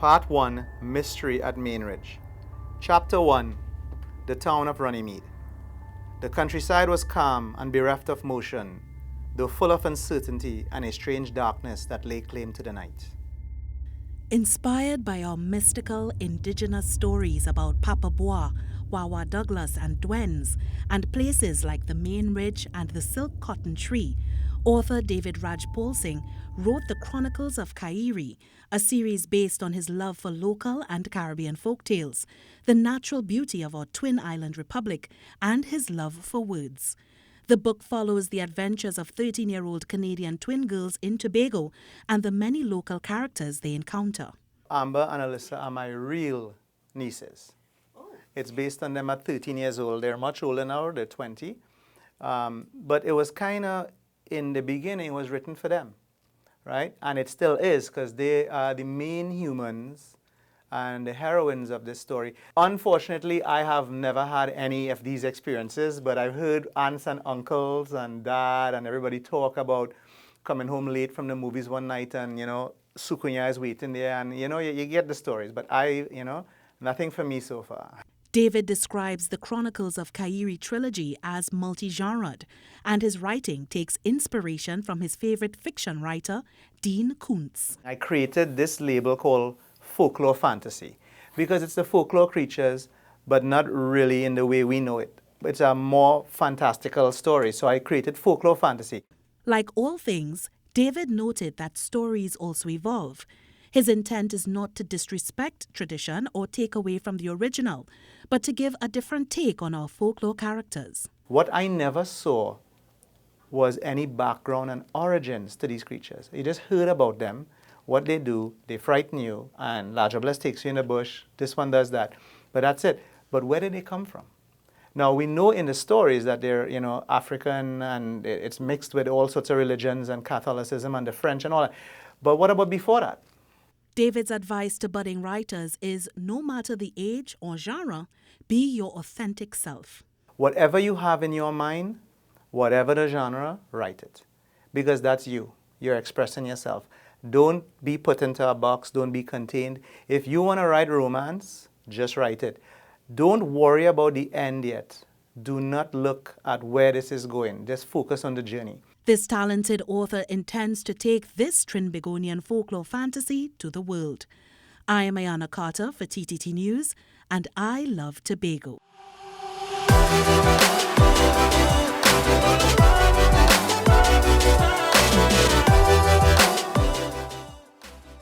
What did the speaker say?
Part 1, Mystery at Mainridge. Chapter 1, The Town of Runnymede. The countryside was calm and bereft of motion, though full of uncertainty and a strange darkness that lay claim to the night. Inspired by our mystical indigenous stories about Papa Bois, Wawa Douglas and Dwens, and places like the Main Ridge and the Silk Cotton Tree, author David Raj Paulsing wrote the Chronicles of Kairi, a series based on his love for local and Caribbean folktales, the natural beauty of our twin island republic, and his love for words. The book follows the adventures of 13-year-old Canadian twin girls in Tobago and the many local characters they encounter. Amber and Alyssa are my real nieces. It's based on them at 13 years old. They're much older now, they're 20. But it was kind of, in the beginning, it was written for them, right? And it still is, because they are the main humans and the heroines of this story. Unfortunately, I have never had any of these experiences, but I've heard aunts and uncles and dad and everybody talk about coming home late from the movies one night and, Sukunya is waiting there and, you get the stories. But nothing for me so far. David describes the Chronicles of Kairi trilogy as multi-genred, and his writing takes inspiration from his favorite fiction writer, Dean Koontz. I created this label called folklore fantasy because it's the folklore creatures, but not really in the way we know it. It's a more fantastical story, so I created folklore fantasy. Like all things, David noted that stories also evolve. His intent is not to disrespect tradition or take away from the original, but to give a different take on our folklore characters. What I never saw was any background and origins to these creatures. You just heard about them, what they do, they frighten you, and La Jobless takes you in the bush, this one does that. But that's it. But where did they come from? Now, we know in the stories that they're, African, and it's mixed with all sorts of religions and Catholicism and the French and all that. But what about before that? David's advice to budding writers is, no matter the age or genre, be your authentic self. Whatever you have in your mind, whatever the genre, write it. Because that's you. You're expressing yourself. Don't be put into a box. Don't be contained. If you want to write romance, just write it. Don't worry about the end yet. Do not look at where this is going. Just focus on the journey. This talented author intends to take this Trinbagonian folklore fantasy to the world. I am Ayanna Carter for TTT News, and I love Tobago.